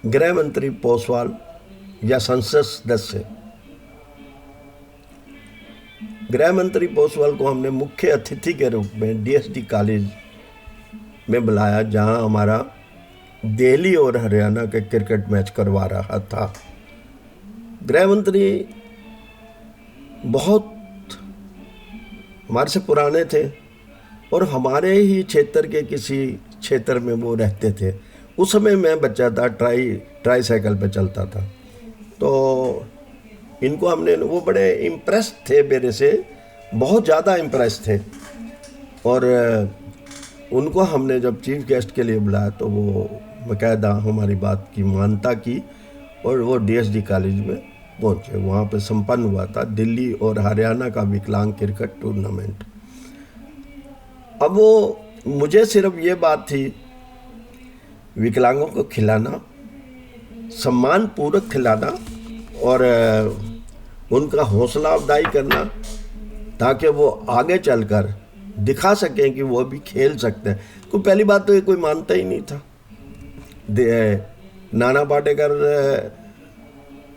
गृह मंत्री पोसवाल या संसद सदस्य। गृह मंत्री पोसवाल को हमने मुख्य अतिथि के रूप में डीएसडी कॉलेज में बुलाया, जहां हमारा दिल्ली और हरियाणा के क्रिकेट मैच करवा रहा था। गृह मंत्री बहुत हमारे से पुराने थे और हमारे ही क्षेत्र के किसी क्षेत्र में वो रहते थे। उस समय मैं बच्चा था, ट्राई साइकिल पे चलता था। तो इनको हमने, वो बड़े इम्प्रेस थे मेरे से, बहुत ज़्यादा इम्प्रेस थे। और उनको हमने जब चीफ गेस्ट के लिए बुलाया तो वो बाकायदा हमारी बात की मानता की और वो डीएसडी कॉलेज में पहुँचे। वहाँ पे संपन्न हुआ था दिल्ली और हरियाणा का विकलांग क्रिकेट टूर्नामेंट। अब वो मुझे सिर्फ ये बात थी, विकलांगों को खिलाना, सम्मान पूर्वक खिलाना और उनका हौसला अफजाई करना, ताकि वो आगे चलकर दिखा सकें कि वो भी खेल सकते हैं। कोई पहली बात तो ये कोई मानता ही नहीं था। नाना पाटेकर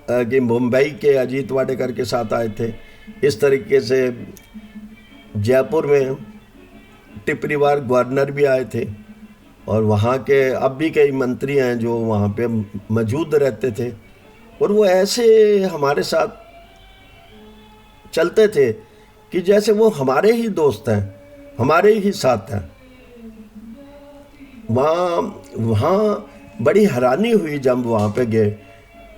कि मुंबई के अजीत वाडेकर के साथ आए थे। इस तरीके से जयपुर में टिपरीवार गवर्नर भी आए थे और वहाँ के अब भी कई मंत्री हैं जो वहाँ पे मौजूद रहते थे और वो ऐसे हमारे साथ चलते थे कि जैसे वो हमारे ही दोस्त हैं, हमारे ही साथ हैं। वहाँ बड़ी हैरानी हुई जब वहाँ पे गए।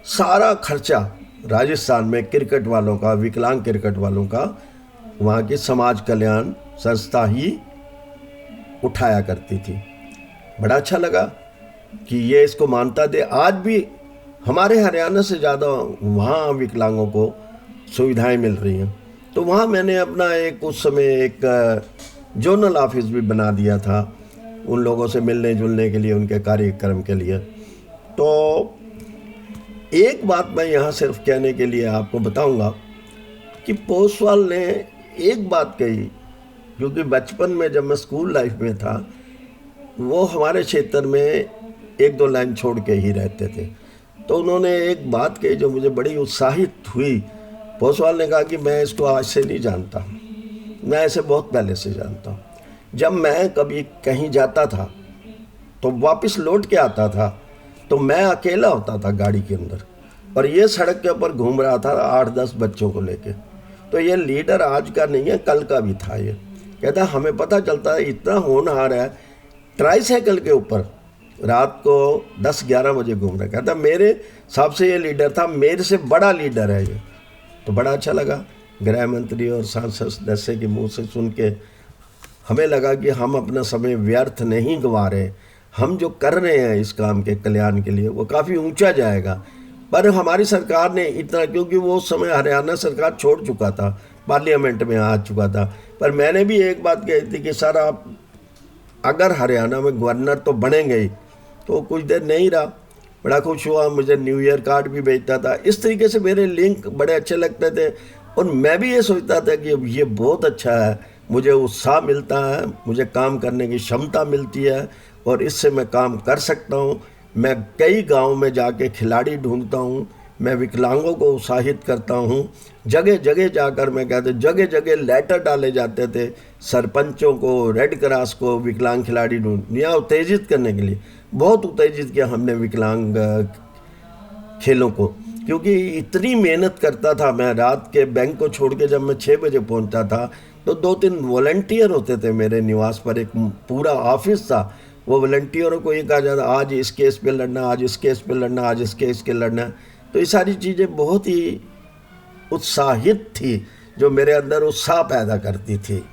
सारा खर्चा राजस्थान में क्रिकेट वालों का, विकलांग क्रिकेट वालों का, वहाँ की समाज कल्याण संस्था ही उठाया करती थी। बड़ा अच्छा लगा कि ये इसको मान्यता दे। आज भी हमारे हरियाणा से ज़्यादा वहाँ विकलांगों को सुविधाएं मिल रही हैं। तो वहाँ मैंने अपना उस समय एक जोनल ऑफिस भी बना दिया था उन लोगों से मिलने जुलने के लिए, उनके कार्यक्रम के लिए। तो एक बात मैं यहाँ सिर्फ कहने के लिए आपको बताऊँगा कि पोसवाल ने एक बात कही, क्योंकि बचपन में जब मैं स्कूल लाइफ में था वो हमारे क्षेत्र में एक दो लाइन छोड़ के ही रहते थे। तो उन्होंने एक बात कही जो मुझे बड़ी उत्साहित हुई। पोसवाल ने कहा कि मैं इसको आज से नहीं जानता, मैं इसे बहुत पहले से जानता हूँ। जब मैं कभी कहीं जाता था तो वापस लौट के आता था तो मैं अकेला होता था गाड़ी के अंदर और ये सड़क के ऊपर घूम रहा था 8-10 बच्चों को लेके। तो ये लीडर आज का नहीं है, कल का भी था। ये कहता हमें पता चलता है इतना होनहार है, ट्राई साइकिल के ऊपर रात को 10-11 बजे घूम रहा है। कहता मेरे हिसाब से ये लीडर था, मेरे से बड़ा लीडर है ये। तो बड़ा अच्छा लगा गृह मंत्री और सांसद सदस्य के मुँह से सुन के। हमें लगा कि हम अपना समय व्यर्थ नहीं गंवा रहे, हम जो कर रहे हैं इस काम के कल्याण के लिए वो काफ़ी ऊंचा जाएगा। पर हमारी सरकार ने इतना, क्योंकि वो उस समय हरियाणा सरकार छोड़ चुका था, पार्लियामेंट में आ चुका था। पर मैंने भी एक बात कही थी कि सर आप अगर हरियाणा में गवर्नर तो बनेंगे ही। तो कुछ देर नहीं रहा, बड़ा खुश हुआ, मुझे न्यू ईयर कार्ड भी भेजता था। इस तरीके से मेरे लिंक बड़े अच्छे लगते थे और मैं भी ये सोचता था कि ये बहुत अच्छा है, मुझे उत्साह मिलता है, मुझे काम करने की क्षमता मिलती है और इससे मैं काम कर सकता हूँ। मैं कई गांव में जाके खिलाड़ी ढूंढता हूँ, मैं विकलांगों को उत्साहित करता हूँ। जगह जगह जाकर मैं कहते, जगह जगह लेटर डाले जाते थे सरपंचों को, रेड क्रॉस को, विकलांग खिलाड़ी ढूंढ उत्तेजित करने के लिए। बहुत उत्तेजित किया हमने विकलांग खेलों को, क्योंकि इतनी मेहनत करता था मैं। रात के बैंक को छोड़ के जब मैं 6 बजे पहुंचता था तो 2-3 वॉलंटियर होते थे मेरे निवास पर, एक पूरा ऑफिस था। वो वॉलंटियरों को ये कहा जाता आज इस केस पे लड़ना, आज इस केस पे लड़ना, आज इस केस के लड़ना। तो ये सारी चीज़ें बहुत ही उत्साहित थी, जो मेरे अंदर उत्साह पैदा करती थी।